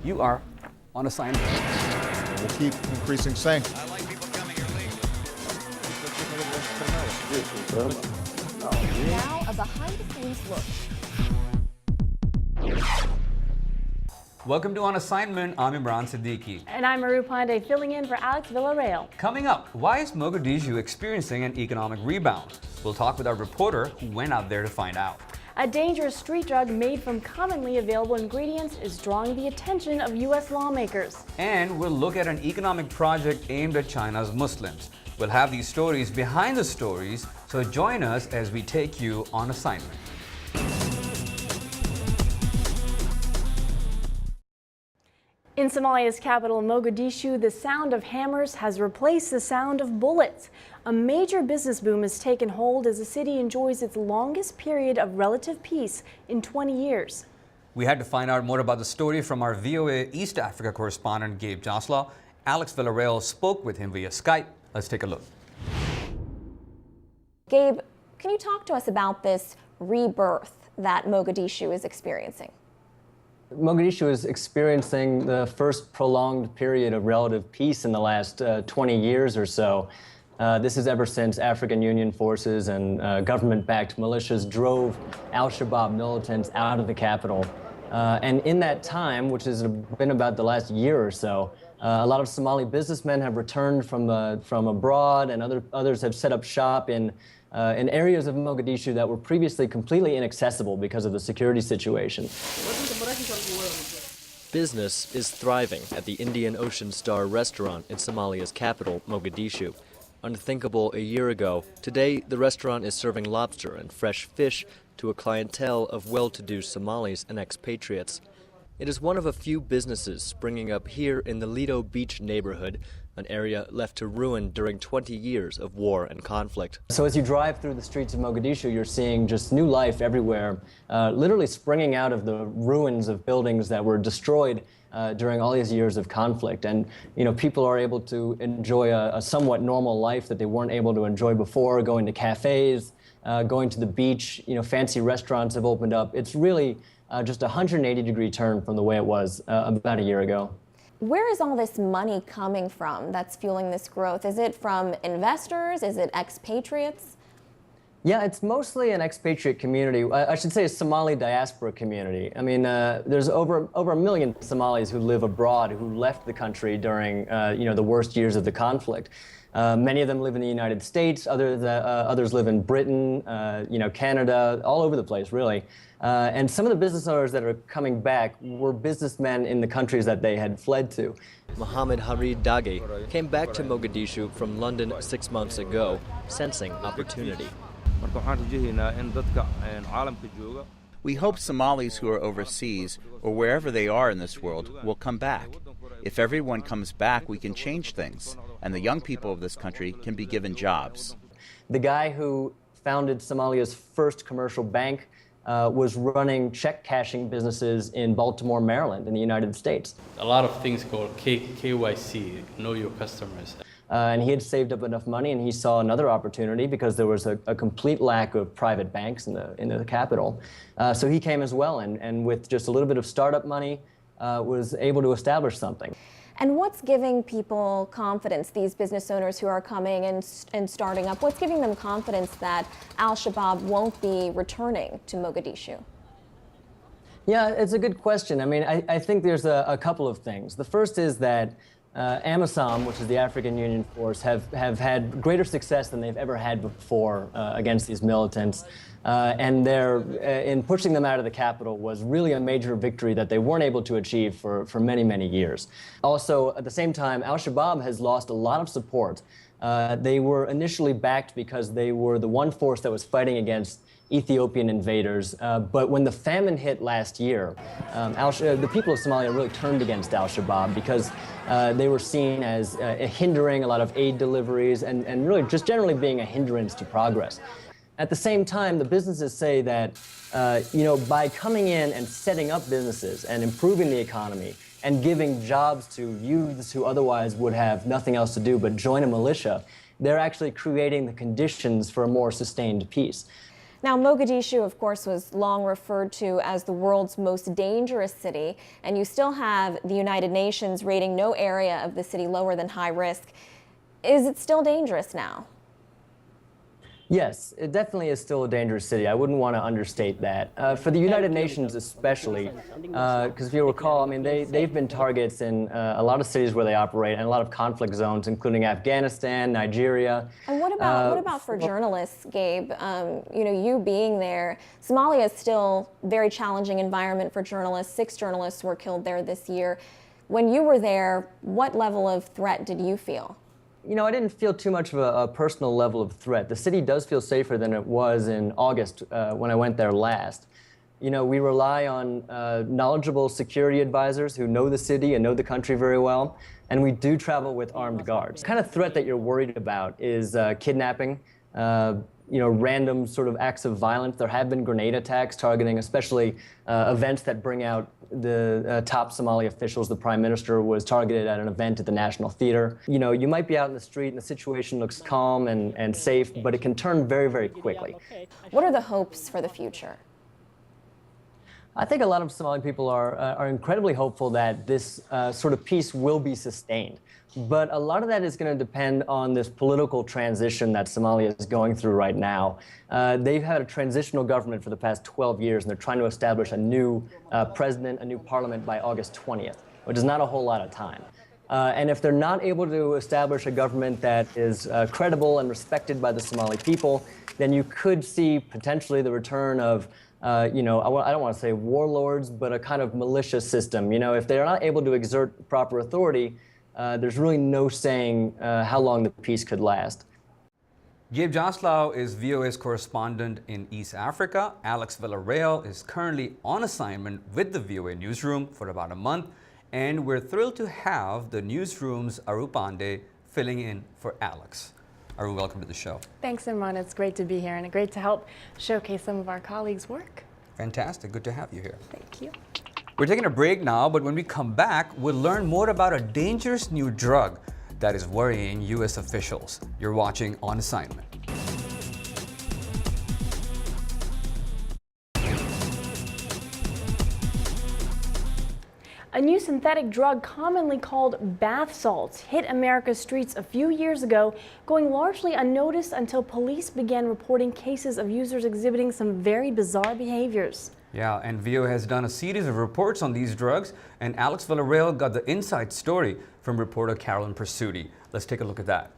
You are on assignment. We'll keep increasing sanctions. I like people coming here legally. Now, a behind-the-scenes look. Welcome to On Assignment. I'm Imran Siddiqui. And I'm Maru Pandey, filling in for Alex Villarreal. Coming up, why is Mogadishu experiencing an economic rebound? We'll talk with our reporter who went out there to find out. A dangerous street drug made from commonly available ingredients is drawing the attention of U.S. lawmakers. And we'll look at an economic project aimed at China's Muslims. We'll have these stories behind the stories, so join us as we take you on assignment. In Somalia's capital, Mogadishu, the sound of hammers has replaced the sound of bullets. A major business boom has taken hold as the city enjoys its longest period of relative peace in 20 years. We had to find out more about the story from our VOA East Africa correspondent, Gabe Joselow. Alex Villarreal spoke with him via Skype. Let's take a look. Gabe, can you talk to us about this rebirth that Mogadishu is experiencing? Mogadishu is experiencing the first prolonged period of relative peace in the last 20 years or so. This is ever since African Union forces and government-backed militias drove al-Shabaab militants out of the capital. And in that time, which has been about the last year or so, a lot of Somali businessmen have returned from abroad, and others have set up shop in areas of Mogadishu that were previously completely inaccessible because of the security situation. Business is thriving at the Indian Ocean Star restaurant in Somalia's capital, Mogadishu. Unthinkable a year ago, today the restaurant is serving lobster and fresh fish to a clientele of well-to-do Somalis and expatriates. It is one of a few businesses springing up here in the Lido Beach neighborhood, an area left to ruin during 20 years of war and conflict. So as you drive through the streets of Mogadishu, you're seeing just new life everywhere, literally springing out of the ruins of buildings that were destroyed during all these years of conflict. And, you know, people are able to enjoy a somewhat normal life that they weren't able to enjoy before, going to cafes, going to the beach, you know, fancy restaurants have opened up. It's really just a 180-degree turn from the way it was about a year ago. Where is all this money coming from that's fueling this growth? Is it from investors? Is it expatriates? Yeah, it's mostly an expatriate community. I should say a Somali diaspora community. I mean, there's over 1 million Somalis who live abroad who left the country during the worst years of the conflict. Many of them live in the United States. Others live in Britain, Canada, all over the place, really. And some of the business owners that are coming back were businessmen in the countries that they had fled to. Mohammed Harid Dage came back to Mogadishu from London 6 months ago, sensing opportunity. We hope Somalis who are overseas, or wherever they are in this world, will come back. If everyone comes back, we can change things, and the young people of this country can be given jobs. The guy who founded Somalia's first commercial bank was running check cashing businesses in Baltimore, Maryland, in the United States. A lot of things called KYC, know your customers. And he had saved up enough money, and he saw another opportunity because there was a complete lack of private banks in the capital. So he came as well, and with just a little bit of startup money, was able to establish something. And what's giving people confidence, these business owners who are coming and starting up, what's giving them confidence that al-Shabaab won't be returning to Mogadishu? Yeah, it's a good question. I mean, I think there's a couple of things. The first is that AMISOM, which is the African Union Force, have had greater success than they've ever had before against these militants. And in pushing them out of the capital was really a major victory that they weren't able to achieve for many, many years. Also, at the same time, al-Shabaab has lost a lot of support. They were initially backed because they were the one force that was fighting against Ethiopian invaders. But when the famine hit last year, the people of Somalia really turned against al-Shabaab because they were seen as hindering a lot of aid deliveries and really just generally being a hindrance to progress. At the same time, the businesses say that, by coming in and setting up businesses and improving the economy and giving jobs to youths who otherwise would have nothing else to do but join a militia, they're actually creating the conditions for a more sustained peace. Now, Mogadishu, of course, was long referred to as the world's most dangerous city, and you still have the United Nations rating no area of the city lower than high risk. Is it still dangerous now? Yes, it definitely is still a dangerous city. I wouldn't want to understate that. For the United Nations especially, because if you recall, I mean, they've been targets in a lot of cities where they operate and a lot of conflict zones, including Afghanistan, Nigeria. And what about for journalists, Gabe? You know, you being there, Somalia is still a very challenging environment for journalists. 6 journalists were killed there this year. When you were there, what level of threat did you feel? You know, I didn't feel too much of a personal level of threat. The city does feel safer than it was in August when I went there last. You know, we rely on knowledgeable security advisors who know the city and know the country very well, and we do travel with armed guards. The kind of threat that you're worried about is kidnapping, you know, random sort of acts of violence. There have been grenade attacks targeting especially events that bring out the top Somali officials. The prime minister was targeted at an event at the National Theater. You know, you might be out in the street and the situation looks calm and safe, but it can turn very, very quickly. What are the hopes for the future? I think a lot of Somali people are incredibly hopeful that this sort of peace will be sustained. But a lot of that is going to depend on this political transition that Somalia is going through right now. They've had a transitional government for the past 12 years, and they're trying to establish a new president, a new parliament by August 20th, which is not a whole lot of time. And if they're not able to establish a government that is credible and respected by the Somali people, then you could see potentially the return of you know, I don't want to say warlords, but a kind of militia system. You know, if they're not able to exert proper authority, there's really no saying how long the peace could last. Gabe Joselow is VOA's correspondent in East Africa. Alex Villarreal is currently on assignment with the VOA newsroom for about a month, and we're thrilled to have the newsroom's Aru Pandey filling in for Alex. Aru, welcome to the show. Thanks, Imran. It's great to be here and great to help showcase some of our colleagues' work. Fantastic. Good to have you here. Thank you. We're taking a break now, but when we come back, we'll learn more about a dangerous new drug that is worrying U.S. officials. You're watching On Assignment. A new synthetic drug commonly called bath salts hit America's streets a few years ago, going largely unnoticed until police began reporting cases of users exhibiting some very bizarre behaviors. Yeah, and VOA has done a series of reports on these drugs, and Alex Villarreal got the inside story from reporter Carolyn Presutti. Let's take a look at that.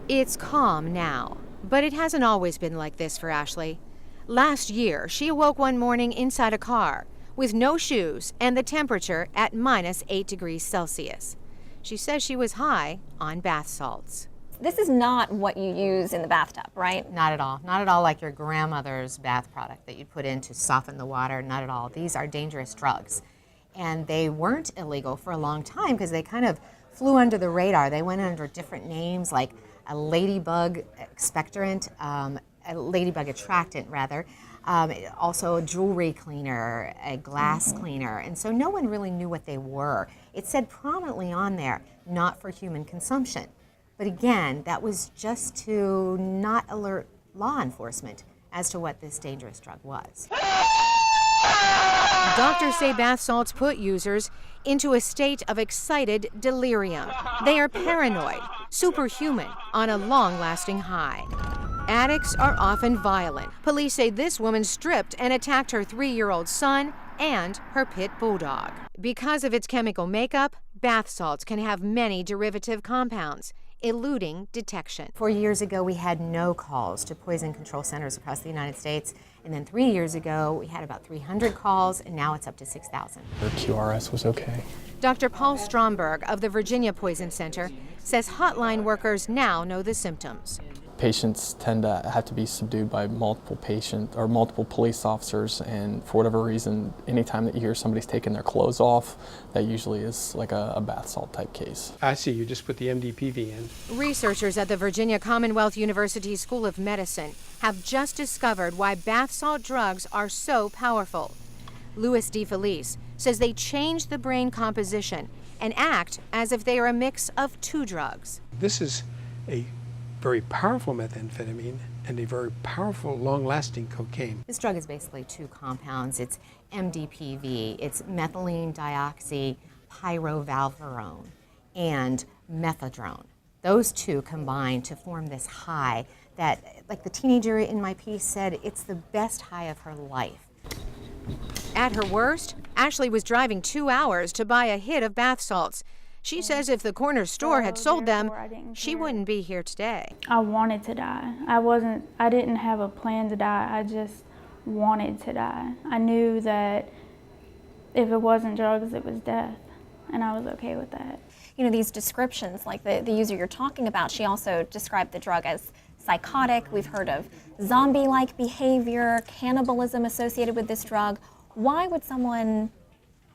It's calm now, but it hasn't always been like this for Ashley. Last year, she awoke one morning inside a car with no shoes and the temperature at -8 degrees Celsius. She says she was high on bath salts. This is not what you use in the bathtub, right? Not at all. Not at all like your grandmother's bath product that you'd put in to soften the water. Not at all. These are dangerous drugs. And they weren't illegal for a long time because they kind of flew under the radar. They went under different names like a ladybug expectorant, a ladybug attractant rather, also a jewelry cleaner, a glass cleaner. And so no one really knew what they were. It said prominently on there, not for human consumption. But again, that was just to not alert law enforcement as to what this dangerous drug was. Doctors say bath salts put users into a state of excited delirium. They are paranoid, superhuman, on a long-lasting high. Addicts are often violent. Police say this woman stripped and attacked her 3-year-old son and her pit bulldog. Because of its chemical makeup, bath salts can have many derivative compounds, eluding detection. 4 years ago, we had no calls to poison control centers across the United States. And then 3 years ago, we had about 300 calls, and now it's up to 6,000. Her QRS was okay. Dr. Paul Stromberg of the Virginia Poison Center says hotline workers now know the symptoms. Patients tend to have to be subdued by multiple police officers, and for whatever reason, anytime that you hear somebody's taking their clothes off, that usually is like a bath salt type case. I see, you just put the MDPV in. Researchers at the Virginia Commonwealth University School of Medicine have just discovered why bath salt drugs are so powerful. Louis DeFelice says they change the brain composition and act as if they are a mix of two drugs. This is a very powerful methamphetamine and a very powerful, long-lasting cocaine. This drug is basically two compounds. It's MDPV, it's methylene dioxypyrovalvurone, and methadone. Those two combine to form this high that, like the teenager in my piece said, it's the best high of her life. At her worst, Ashley was driving 2 hours to buy a hit of bath salts. She says if the corner store had sold them, she wouldn't be here today. I wanted to die. I didn't have a plan to die. I just wanted to die. I knew that if it wasn't drugs, it was death, and I was okay with that. You know, these descriptions, like the user you're talking about, she also described the drug as psychotic. We've heard of zombie-like behavior, cannibalism associated with this drug. Why would someone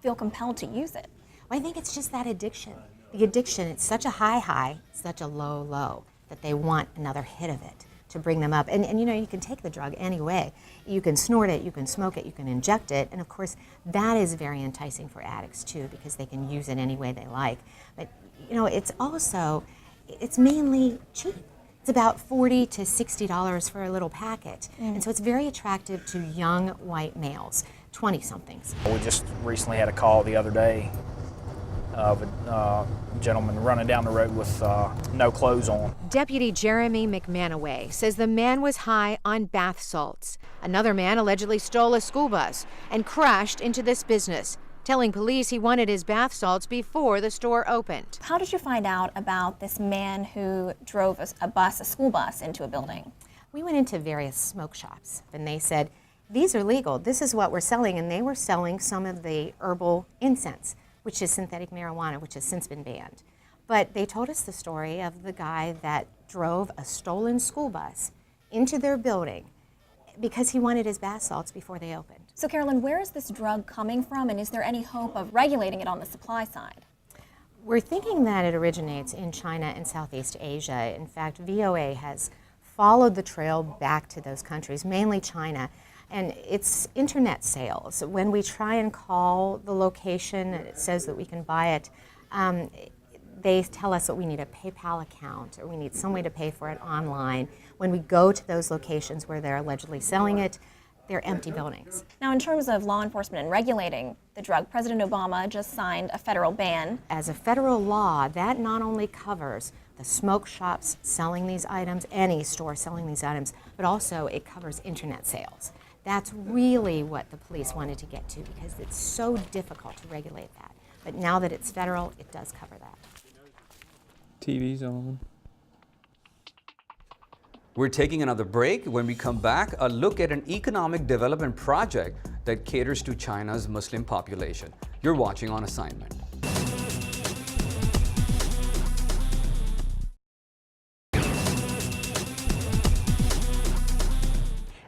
feel compelled to use it? Well, I think it's just that addiction. The addiction, it's such a high, such a low, that they want another hit of it to bring them up. And you know, you can take the drug any way. You can snort it, you can smoke it, you can inject it, and of course, that is very enticing for addicts too, because they can use it any way they like. But you know, it's mainly cheap. It's about $40 to $60 for a little packet. And so it's very attractive to young white males, 20-somethings. We just recently had a call the other day of a gentleman running down the road with no clothes on. Deputy Jeremy McManaway says the man was high on bath salts. Another man allegedly stole a school bus and crashed into this business, telling police he wanted his bath salts before the store opened. How did you find out about this man who drove a school bus into a building? We went into various smoke shops, and they said, these are legal, this is what we're selling, and they were selling some of the herbal incense, which is synthetic marijuana, which has since been banned. But they told us the story of the guy that drove a stolen school bus into their building because he wanted his bath salts before they opened. So Carolyn, where is this drug coming from, and is there any hope of regulating it on the supply side? We're thinking that it originates in China and Southeast Asia. In fact, VOA has followed the trail back to those countries, mainly China, and it's internet sales. When we try and call the location, it says that we can buy it, they tell us that we need a PayPal account or we need some way to pay for it online. When we go to those locations where they're allegedly selling it, they're empty buildings. Now, in terms of law enforcement and regulating the drug, President Obama just signed a federal ban. As a federal law, that not only covers the smoke shops selling these items, any store selling these items, but also it covers internet sales. That's really what the police wanted to get to because it's so difficult to regulate that. But now that it's federal, it does cover that. TV's on. We're taking another break. When we come back, a look at an economic development project that caters to China's Muslim population. You're watching On Assignment.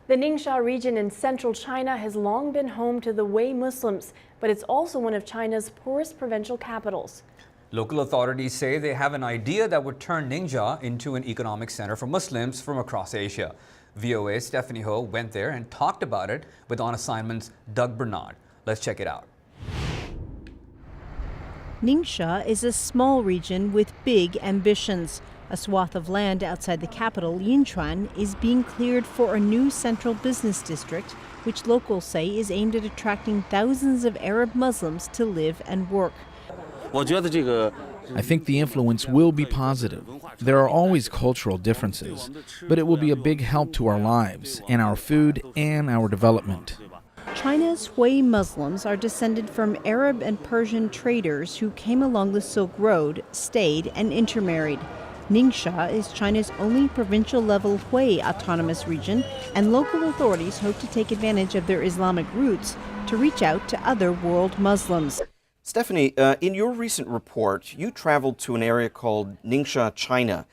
The Ningxia region in central China has long been home to the Hui Muslims, but it's also one of China's poorest provincial capitals. Local authorities say they have an idea that would turn Ningxia into an economic center for Muslims from across Asia. VOA's Stephanie Ho went there and talked about it with On Assignment's Doug Bernard. Let's check it out. Ningxia is a small region with big ambitions. A swath of land outside the capital, Yinchuan, is being cleared for a new central business district, which locals say is aimed at attracting thousands of Arab Muslims to live and work. I think the influence will be positive. There are always cultural differences, but it will be a big help to our lives and our food and our development. China's Hui Muslims are descended from Arab and Persian traders who came along the Silk Road, stayed, and intermarried. Ningxia is China's only provincial-level Hui autonomous region, and local authorities hope to take advantage of their Islamic roots to reach out to other world Muslims. Stephanie, in your recent report, you traveled to an area called Ningxia, China,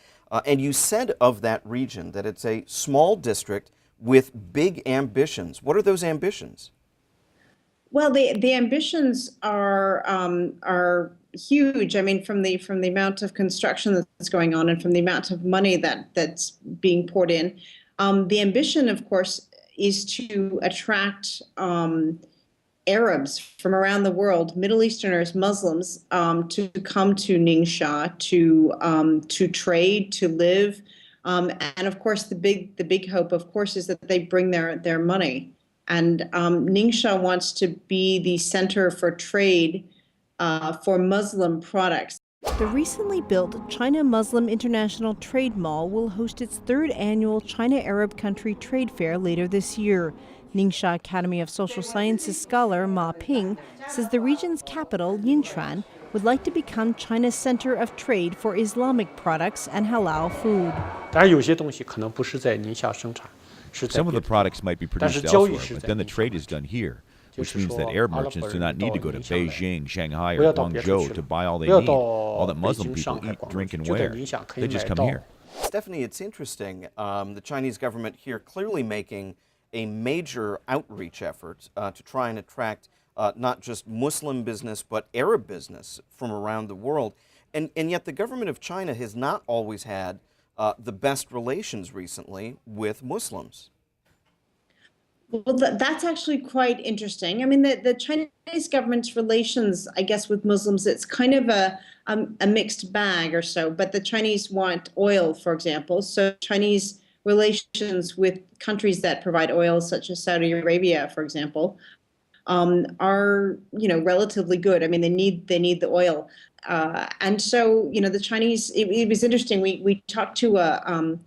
and you said of that region that it's a small district with big ambitions. What are those ambitions? Well, the ambitions are huge. I mean, from the amount of construction that's going on and from the amount of money that's being poured in, the ambition, of course, is to attract Arabs from around the world, Middle Easterners, Muslims, to come to Ningxia to trade, to live, And of course, the big hope, of course, is that they bring their money. And Ningxia wants to be the center for trade for Muslim products. The recently built China Muslim International Trade Mall will host its third annual China Arab Country Trade Fair later this year. Ningxia Academy of Social Sciences scholar Ma Ping says the region's capital, Yinchuan, would like to become China's center of trade for Islamic products and halal food. Some of the products might be produced elsewhere, but then the trade is done here, which means that Arab merchants do not need to go to Beijing, Shanghai, or Guangzhou to buy all they need, all that Muslim people eat, drink, and wear. They just come here. Stephanie, it's interesting. The Chinese government here clearly making a major outreach effort to try and attract not just Muslim business, but Arab business from around the world. And yet the government of China has not always had the best relations recently with Muslims. Well, that's actually quite interesting. I mean, the Chinese government's relations, I guess, with Muslims, it's kind of a mixed bag or so. But the Chinese want oil, for example. So Chinese relations with countries that provide oil, such as Saudi Arabia, for example, are relatively good. I mean, they need the oil, and so the Chinese. It was interesting. We talked to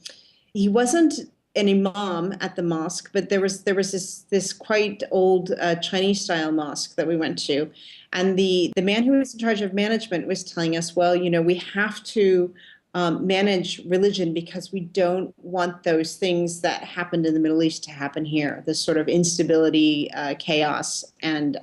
he wasn't an imam at the mosque, but there was this quite old Chinese style mosque that we went to, and the man who was in charge of management was telling us, well, we have to manage religion because we don't want those things that happened in the Middle East to happen here. This sort of instability, chaos, and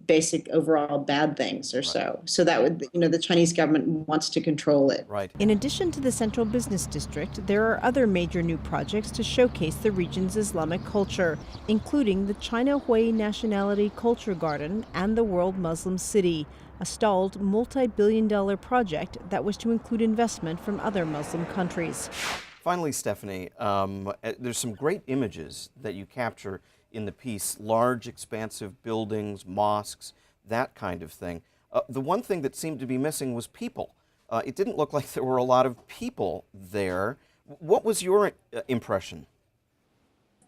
basic overall bad things or so. So that would, the Chinese government wants to control it. Right. In addition to the Central Business District, there are other major new projects to showcase the region's Islamic culture, including the China Hui Nationality Culture Garden and the World Muslim City, a stalled multi-billion-dollar project that was to include investment from other Muslim countries. Finally, Stephanie, there's some great images that you capture in the piece, large, expansive buildings, mosques, that kind of thing. The one thing that seemed to be missing was people. It didn't look like there were a lot of people there. What was your impression?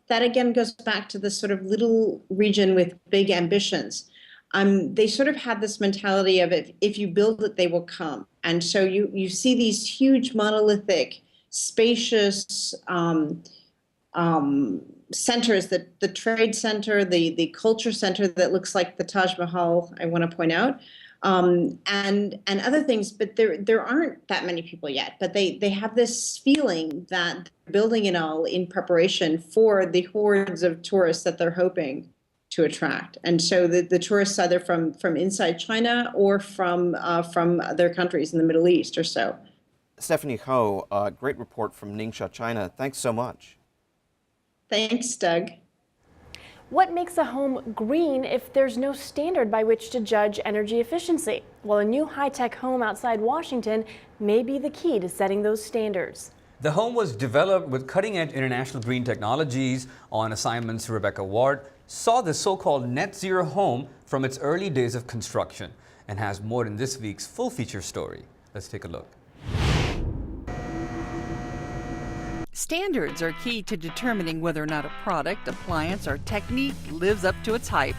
That again goes back to this sort of little region with big ambitions. They sort of had this mentality of if you build it, they will come. And so you see these huge monolithic, spacious centers, the trade center, the culture center that looks like the Taj Mahal, I want to point out, and other things, but there aren't that many people yet. But they have this feeling that they're building it all in preparation for the hordes of tourists that they're hoping to attract. And so the tourists either from inside China or from other countries in the Middle East or so. Stephanie Ho, great report from Ningxia, China. Thanks so much. Thanks, Doug. What makes a home green if there's no standard by which to judge energy efficiency? Well, a new high-tech home outside Washington may be the key to setting those standards. The home was developed with cutting-edge international green technologies. On assignments, Rebecca Ward saw the so-called net zero home from its early days of construction and has more in this week's full feature story. Let's take a look. Standards are key to determining whether or not a product, appliance, or technique lives up to its hype.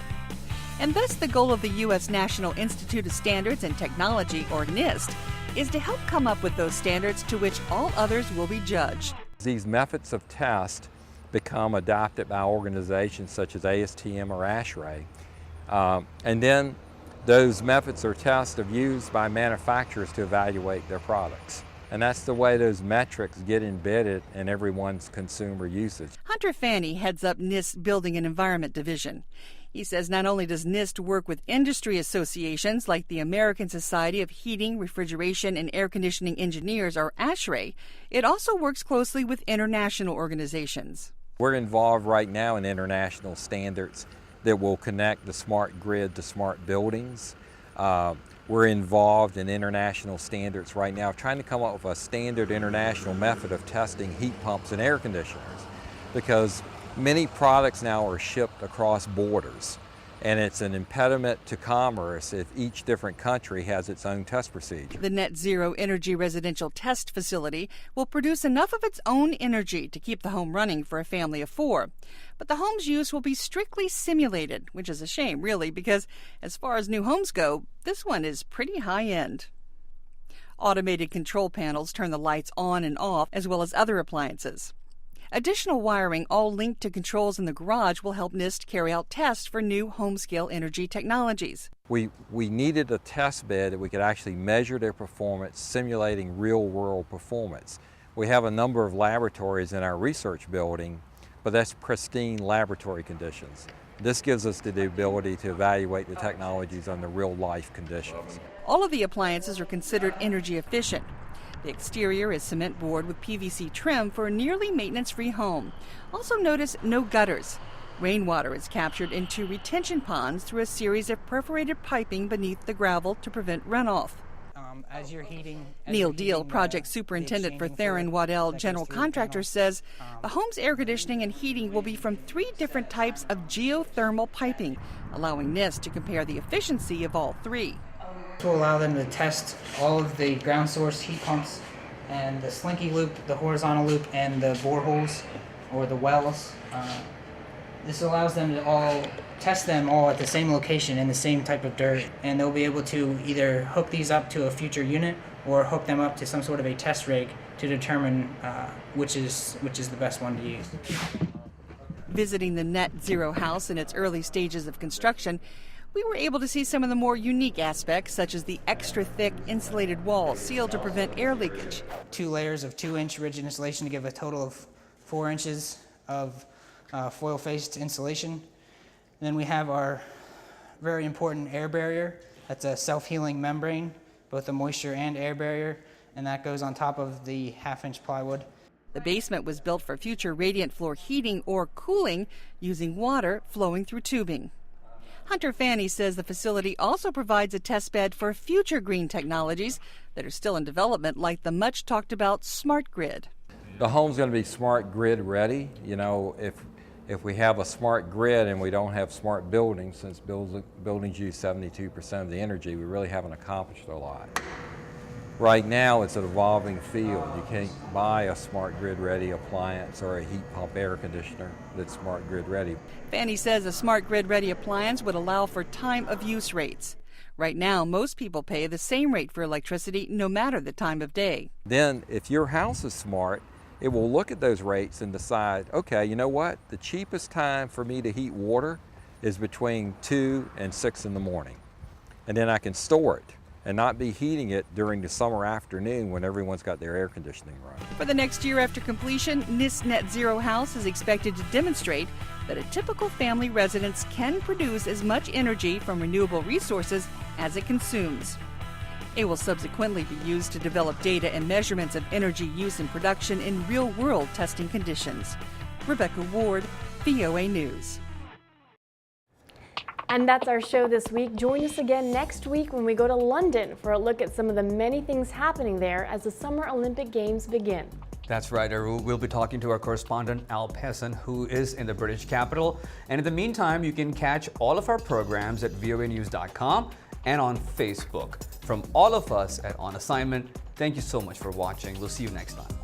And thus the goal of the U.S. National Institute of Standards and Technology, or NIST, is to help come up with those standards to which all others will be judged. These methods of test become adopted by organizations such as ASTM or ASHRAE. And then those methods or tests are used by manufacturers to evaluate their products. And that's the way those metrics get embedded in everyone's consumer usage. Hunter Fanny heads up NIST's Building and Environment Division. He says not only does NIST work with industry associations like the American Society of Heating, Refrigeration, and Air Conditioning Engineers, or ASHRAE, it also works closely with international organizations. We're involved right now in international standards that will connect the smart grid to smart buildings. We're involved in international standards right now, trying to come up with a standard international method of testing heat pumps and air conditioners, because many products now are shipped across borders. and it's an impediment to commerce if each different country has its own test procedure. The Net Zero Energy Residential Test Facility will produce enough of its own energy to keep the home running for a family of 4. But the home's use will be strictly simulated, which is a shame, really, because as far as new homes go, this one is pretty high-end. Automated control panels turn the lights on and off, as well as other appliances. Additional wiring, all linked to controls in the garage, will help NIST carry out tests for new home-scale energy technologies. We needed a test bed that we could actually measure their performance, simulating real-world performance. We have a number of laboratories in our research building, but that's pristine laboratory conditions. This gives us the ability to evaluate the technologies under real-life conditions. All of the appliances are considered energy efficient. The exterior is cement board with PVC trim for a nearly maintenance-free home. Also notice no gutters. Rainwater is captured into retention ponds through a series of perforated piping beneath the gravel to prevent runoff. Neil Deal, project superintendent for Theron Waddell General Contractor, says the home's air conditioning and heating will be from 3 different types of geothermal piping, allowing NIST to compare the efficiency of all 3. This will allow them to test all of the ground source heat pumps and the slinky loop, the horizontal loop, and the boreholes or the wells. This allows them to all test them all at the same location in the same type of dirt, and they'll be able to either hook these up to a future unit or hook them up to some sort of a test rig to determine which is the best one to use. Visiting the Net Zero house in its early stages of construction, we were able to see some of the more unique aspects, such as the extra thick insulated walls sealed to prevent air leakage. 2 layers of 2-inch rigid insulation to give a total of 4 inches of foil-faced insulation. And then we have our very important air barrier. That's a self-healing membrane, both a moisture and air barrier, and that goes on top of the 1/2-inch plywood. The basement was built for future radiant floor heating or cooling using water flowing through tubing. Hunter Fanny says the facility also provides a test bed for future green technologies that are still in development, like the much talked about smart grid. The home's going to be smart grid ready. You know, if we have a smart grid and we don't have smart buildings, since buildings use 72% of the energy, we really haven't accomplished a lot. Right now, it's an evolving field. You can't buy a smart grid ready appliance or a heat pump air conditioner that's smart grid ready. Fanny says a smart grid ready appliance would allow for time of use rates. Right now, most people pay the same rate for electricity no matter the time of day. Then, if your house is smart, it will look at those rates and decide, okay, you know what? The cheapest time for me to heat water is between 2 and 6 in the morning. And then I can store it and not be heating it during the summer afternoon when everyone's got their air conditioning running. For the next year after completion, NIST Net Zero House is expected to demonstrate that a typical family residence can produce as much energy from renewable resources as it consumes. It will subsequently be used to develop data and measurements of energy use and production in real-world testing conditions. Rebecca Ward, VOA News. And that's our show this week. Join us again next week when we go to London for a look at some of the many things happening there as the Summer Olympic Games begin. That's right, Aru. We'll be talking to our correspondent, Al Pesson, who is in the British capital. And in the meantime, you can catch all of our programs at voanews.com and on Facebook. From all of us at On Assignment, thank you so much for watching. We'll see you next time.